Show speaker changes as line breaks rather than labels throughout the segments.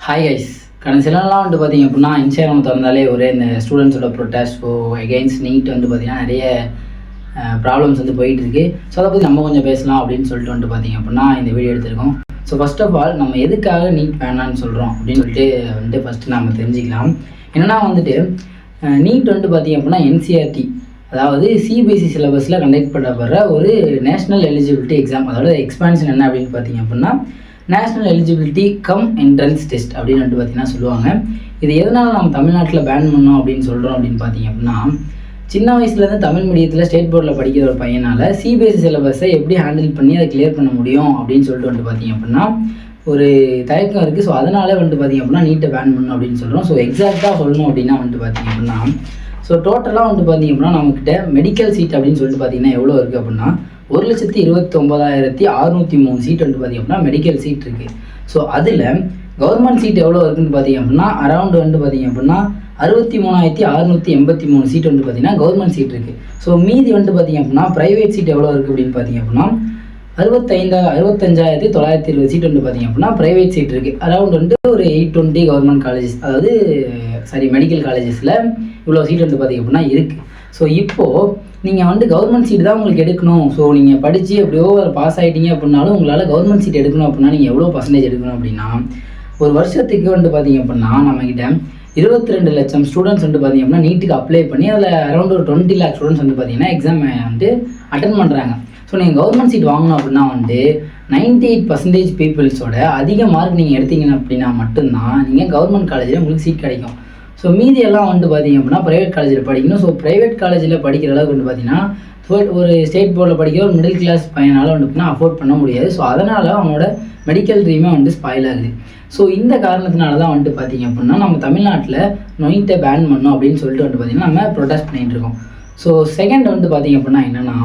Hi guys. கடந்த சில நாளாக பார்த்தீங்க அப்படின்னா இன்ஸ்டாகிராம் திறந்தாலே ஒரே இந்த ஸ்டூடெண்ட்ஸோட ப்ரொட்டஸ்ட் எகெயின்ஸ்ட் நீட் பார்த்தீங்கன்னா நிறைய ப்ராப்ளம்ஸ் போயிட்டுருக்கு. ஸோ அதை பற்றி நம்ம கொஞ்சம் பேசலாம் அப்படின்னு சொல்லிட்டு பார்த்தீங்க அப்படின்னா இந்த வீடியோ எடுத்திருக்கோம். ஸோ ஃபர்ஸ்ட் ஆஃப் ஆல் நம்ம எதுக்காக நீட் வேணான்னு சொல்கிறோம் அப்படின்னு சொல்லிட்டு ஃபஸ்ட்டு நம்ம தெரிஞ்சுக்கலாம். என்னென்னா நீட் பார்த்தீங்க அப்படின்னா என்சிஆர்டி, அதாவது சிபிஎஸ்சி சிலபஸில் கண்டக்ட் பண்ணப்படுற ஒரு நேஷ்னல் எலிஜிபிலிட்டி எக்ஸாம். அதோட எக்ஸ்பான்ஷன் என்ன அப்படின்னு பார்த்தீங்க அப்படின்னா national eligibility come entrance test அப்படின்னு பார்த்தீங்கன்னா சொல்லுவாங்க. இது எதனால் நம்ம தமிழ்நாட்டில் பேன் பண்ணோம் அப்படின்னு சொல்கிறோம் அப்படின்னு பார்த்தீங்க அப்படின்னா, சின்ன வயசுலேருந்து தமிழ் மீடியத்தில் ஸ்டேட் போர்டில் படிக்கிற ஒரு பையனால் சிபிஎஸ்சி சிலபஸை எப்படி ஹேண்டில் பண்ணி அதை கிளியர் பண்ண முடியும் அப்படின்னு சொல்லிட்டு பார்த்தீங்க அப்படின்னா ஒரு தயக்கம் இருக்குது. ஸோ அதனால பார்த்தீங்க அப்படின்னா நீட்டை பேன் பண்ணணும் அப்படின்னு சொல்கிறோம். ஸோ எக்ஸாக்டாக சொல்லணும் அப்படின்னா பார்த்தீங்க அப்படின்னா ஸோ டோட்டலாக பார்த்தீங்க அப்படின்னா நம்மக்கிட்ட மெடிக்கல் சீட் அப்படின்னு சொல்லிட்டு பார்த்தீங்கன்னா எவ்வளோ இருக்குது அப்படின்னா 1,29,603 சீட் பார்த்தீங்க அப்படின்னா மெடிக்கல் சீட் இருக்குது. ஸோ அதில் கவர்மெண்ட் சீட் எவ்வளோ இருக்குதுன்னு பார்த்தீங்க அப்படின்னா அரௌண்ட் பார்த்தீங்க அப்படின்னா 63,683 சீட் பார்த்தீங்கன்னா கவர்மெண்ட் சீட் இருக்குது. ஸோ மீதி பார்த்தீங்க அப்படின்னா ப்ரைவேட் சீட் எவ்வளோ இருக்குது அப்படின்னு பார்த்தீங்க அப்படின்னா 65,920 சீட் பார்த்தீங்க அப்படின்னா ப்ரைவேட் சீட் இருக்குது. அரௌண்ட் ஒரு 820 கவர்மெண்ட் காலேஜஸ், அதாவது மெடிக்கல் காலேஜஸில் இவ்வளோ சீட் பார்த்தீங்க அப்படின்னா இருக்குது. ஸோ இப்போது நீங்கள் கவர்மெண்ட் சீட் தான் உங்களுக்கு எடுக்கணும். ஸோ நீங்கள் படித்து எப்படியோ பாஸ் ஆகிட்டீங்க அப்படின்னாலும் உங்களால் கவர்மெண்ட் சீட் எடுக்கணும் அப்படின்னா நீங்கள் எவ்வளோ பர்சன்டேஜ் எடுக்கணும் அப்படின்னா ஒரு வருஷத்துக்கு பார்த்தீங்க அப்படின்னா நம்மக்கிட்ட 22 லட்சம் ஸ்டூடெண்ட்ஸ் பார்த்தீங்க அப்படின்னா நீட்டுக்கு அப்ளை பண்ணி அதில் அரௌண்ட் ஒரு 20 lakh ஸ்டூடெண்ட்ஸ் பார்த்தீங்கன்னா எக்ஸாம் அட்டன் பண்ணுறாங்க. ஸோ நீங்கள் கவர்மெண்ட் சீட் வாங்கணும் அப்படின்னா 98% பீப்புள்ஸோட அதிக மார்க் நீங்கள் எடுத்தீங்க அப்படின்னா மட்டும்தான் நீங்கள் கவர்மெண்ட் காலேஜில் உங்களுக்கு சீட் கிடைக்கும். ஸோ மீதியெல்லாம் பார்த்தீங்க அப்படின்னா ப்ரைவேட் காலேஜில் படிக்கணும். ஸோ ப்ரைவேட் காலேஜில் படிக்கிற அளவுக்கு பார்த்தீங்கன்னா ஒரு ஸ்டேட் போர்டில் படிக்கிற ஒரு மிடில் கிளாஸ் பையனால் அஃபோர்ட் பண்ண முடியாது. ஸோ அதனால் அவனோட மெடிக்கல் ட்ரீமே ஸ்பாயில் ஆகுது. ஸோ இந்த காரணத்தினால தான் பார்த்தீங்க அப்படின்னா நம்ம தமிழ்நாட்டில் நீட்டை பேன் பண்ணணும் அப்படின்னு சொல்லிட்டு பார்த்தீங்கன்னா நம்ம ப்ரொடெஸ்ட் பண்ணிகிட்டு இருக்கோம். ஸோ செகண்ட் பார்த்தீங்க அப்படின்னா என்னென்னா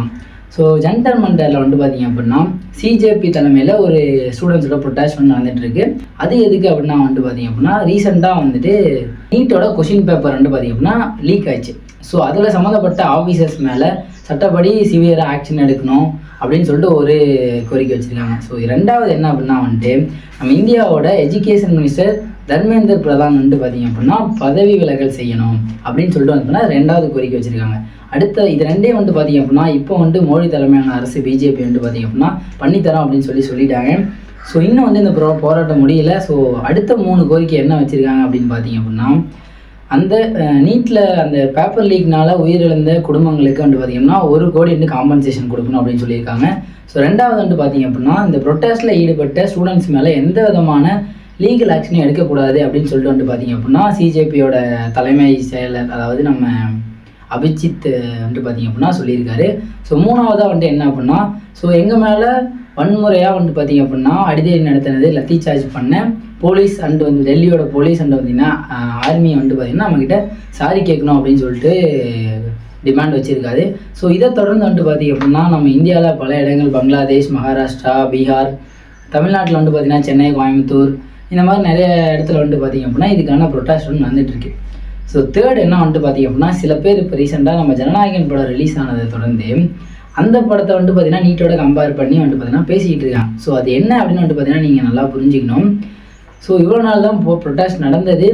ஜந்தர் மந்தரில் பார்த்தீங்க அப்படின்னா சிஜேபி தலைமையில் ஒரு ஸ்டூடெண்ட்ஸோட ப்ரொட்டஸ்ட் நடந்துகிட்ருக்கு. அது எதுக்கு அப்படின்னா பார்த்தீங்க அப்படின்னா ரீசெண்டாக நீட்டோட கொஷின் பேப்பர் பார்த்தீங்க அப்படின்னா லீக் ஆயிடுச்சு. ஸோ அதில் சம்மந்தப்பட்ட ஆஃபீஸர்ஸ் மேலே சட்டப்படி சிவியராக ஆக்ஷன் எடுக்கணும் அப்படின்னு சொல்லிட்டு ஒரு கோரிக்கை வச்சுருக்காங்க. ஸோ ரெண்டாவது என்ன அப்படின்னா நம்ம இந்தியாவோட எஜுகேஷன் மினிஸ்டர் தர்மேந்தர் பிரதான் பார்த்தீங்க அப்படின்னா பதவி விலகல் செய்யணும் அப்படின்னு சொல்லிட்டு ரெண்டாவது கோரிக்கை வச்சுருக்காங்க. அடுத்த இது ரெண்டே பார்த்தீங்க அப்படின்னா இப்போ மோடி தலைமையான அரசு பிஜேபி பார்த்தீங்க அப்படின்னா பண்ணித்தரோம் அப்படின்னு சொல்லிட்டாங்க. ஸோ இன்னும் இந்த போராட்டம் முடியல. ஸோ அடுத்த 3 கோரிக்கை என்ன வச்சுருக்காங்க அப்படின்னு பார்த்தீங்க அப்படின்னா அந்த நீட்டில் அந்த பேப்பர் லீக்னால உயிரிழந்த குடும்பங்களுக்கு பார்த்தீங்கன்னா 1 கோடி காம்பன்சேஷன் கொடுக்கணும் அப்படின்னு சொல்லியிருக்காங்க. ஸோ ரெண்டாவது பார்த்தீங்க அப்படின்னா இந்த ப்ரொட்டஸ்ட்டில் ஈடுபட்ட ஸ்டூடெண்ட்ஸ் மேலே எந்த விதமான லீகல் ஆக்ஷனும் எடுக்கக்கூடாது அப்படின்னு சொல்லிட்டு பார்த்தீங்க அப்படின்னா சிஜேபியோட தலைமை செயலர், அதாவது நம்ம அபிஜித் பார்த்தீங்க அப்படின்னா சொல்லியிருக்காரு. ஸோ மூணாவதாக என்ன அப்படின்னா ஸோ எங்கள் மேலே வன்முறையாக பார்த்தீங்க அப்படின்னா அடிதடி நடத்தினது லத்தி சார்ஜ் பண்ண போலீஸ் அண்ட் டெல்லியோட போலீஸ் அண்ட் பார்த்தீங்கன்னா ஆர்மி பார்த்தீங்கன்னா நம்மக்கிட்ட சாரி கேட்கணும் அப்படின்னு சொல்லிட்டு டிமாண்ட் வச்சுருக்காரு. ஸோ இதை தொடர்ந்து பார்த்தீங்க அப்படின்னா நம்ம இந்தியாவில் பல இடங்கள் பங்களாதேஷ், மகாராஷ்டிரா, பீகார், தமிழ்நாட்டில் பார்த்தீங்கன்னா சென்னை, கோயம்புத்தூர், இந்த மாதிரி நிறைய இடத்துல பார்த்தீங்க அப்படின்னா இதுக்கான ப்ரொட்டஸ்ட் நடந்துகிட்ருக்கு. ஸோ தேர்ட் என்ன பார்த்தீங்க அப்படின்னா சில பேர் இப்போ ரீசெண்டாக நம்ம ஜனநாயகன் படம் ரிலீஸ் ஆனதை தொடர்ந்து அந்த படத்தை பார்த்தீங்கன்னா நீட்டோட கம்பேர் பண்ணி பார்த்தீங்கன்னா பேசிக்கிட்டு இருக்காங்க. ஸோ அது என்ன அப்படின்னு பார்த்தீங்கன்னா நீங்கள் நல்லா புரிஞ்சுக்கணும். ஸோ இவ்வளோ நாள் தான் ப்ரொட்டஸ்ட் நடந்தது.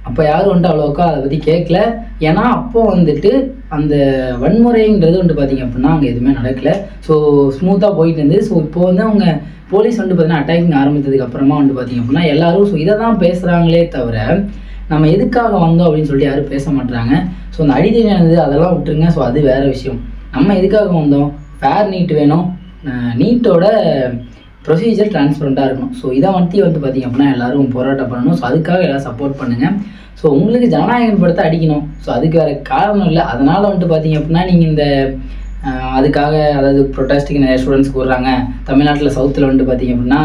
அப்போ யாரும் அவ்வளோக்கா அதை பற்றி கேட்கல. ஏன்னா அப்போது அந்த வன்முறைங்கிறது பார்த்தீங்க அப்படின்னா அங்கே எதுவுமே நடக்கலை. ஸோ ஸ்மூத்தாக போயிட்டு இருந்தது. ஸோ இப்போ அவங்க போலீஸ் பார்த்தீங்கன்னா அட்டாக்கிங் ஆரம்பித்ததுக்கு அப்புறமா பார்த்தீங்க அப்படின்னா எல்லாரும் ஸோ இதை தான் பேசுகிறாங்களே தவிர நம்ம எதுக்காக வந்தோம் அப்படின்னு சொல்லிட்டு யாரும் பேச மாட்டாங்க. ஸோ அந்த அடிதடி நடந்தது அதெல்லாம் விட்டுருங்க. ஸோ அது வேறு விஷயம். நம்ம எதுக்காக வந்தோம்? ஃபேர் நீட் வேணும், நீட்டோட ப்ரொசீஜர் டிரான்ஸ்பரண்ட்டாக இருக்கணும். ஸோ இதை பார்த்தீங்க அப்படின்னா எல்லோரும் போராட்டம் பண்ணணும். ஸோ அதுக்காக எல்லோரும் சப்போர்ட் பண்ணுங்கள். ஸோ உங்களுக்கு ஜனநாயகன் படத்தை அடிக்கணும். ஸோ அதுக்கு வேறு காரணம் இல்லை. அதனால் பார்த்தீங்க அப்படின்னா நீங்கள் இந்த அதுக்காக, அதாவது ப்ரொட்டஸ்ட்டுக்கு நிறைய ஸ்டூடெண்ட்ஸ் கூடுறாங்க. தமிழ்நாட்டில் சவுத்தில் பார்த்தீங்க அப்படின்னா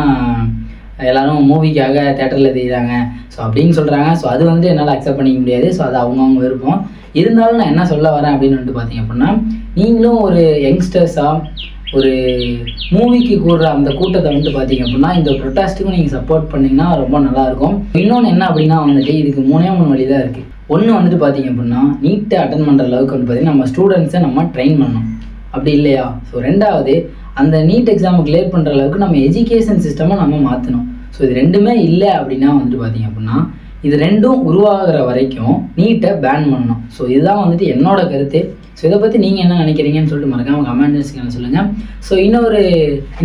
எல்லோரும் மூவிக்காக தேட்டரில் தெரியுறாங்க ஸோ அப்படின்னு சொல்கிறாங்க. ஸோ அது என்னால் அக்செப்ட் பண்ணிக்க முடியாது. ஸோ அது அவங்கவுங்க விருப்பம். இருந்தாலும் நான் என்ன சொல்ல வரேன் அப்படின்னு பார்த்தீங்க அப்படின்னா நீங்களும் ஒரு யங்ஸ்டர்ஸாக ஒரு மூவிக்கு கூடுற அந்த கூட்டத்தை பார்த்தீங்க அப்படின்னா இந்த ப்ரொட்டஸ்ட்டுக்கும் நீங்கள் சப்போர்ட் பண்ணிங்கன்னா ரொம்ப நல்லாயிருக்கும். இன்னொன்று என்ன அப்படின்னா இதுக்கு 3 வழி தான் இருக்குது. ஒன்று பார்த்தீங்க அப்படின்னா நீட்டை அட்டன் பண்ணுற அளவுக்கு பார்த்தீங்கன்னா நம்ம ஸ்டூடெண்ட்ஸை நம்ம ட்ரெயின் பண்ணணும். அப்படி இல்லையா? ஸோ ரெண்டாவது அந்த நீட் எக்ஸாமை கிளியர் பண்ணுற அளவுக்கு நம்ம எஜுகேஷன் சிஸ்டமை நம்ம மாற்றணும். ஸோ இது ரெண்டுமே இல்லை அப்படின்னா வந்துட்டு பார்த்தீங்க அப்படின்னா இது ரெண்டும் உருவாகிற வரைக்கும் நீட்டை பேன் பண்ணணும். ஸோ இதுதான் வந்துட்டு என்னோட கருத்து. ஸோ இதை பற்றி நீங்கள் என்ன நினைக்கிறீங்கன்னு சொல்லிட்டு மறக்காம கமெண்ட்ஸ்க்கு சொல்லுங்கள். ஸோ இன்னொரு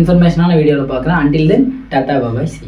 இன்ஃபர்மேஷனான வீடியோவில் பார்க்குறேன். அன்டில் தென் டாட்டா பாய் சி.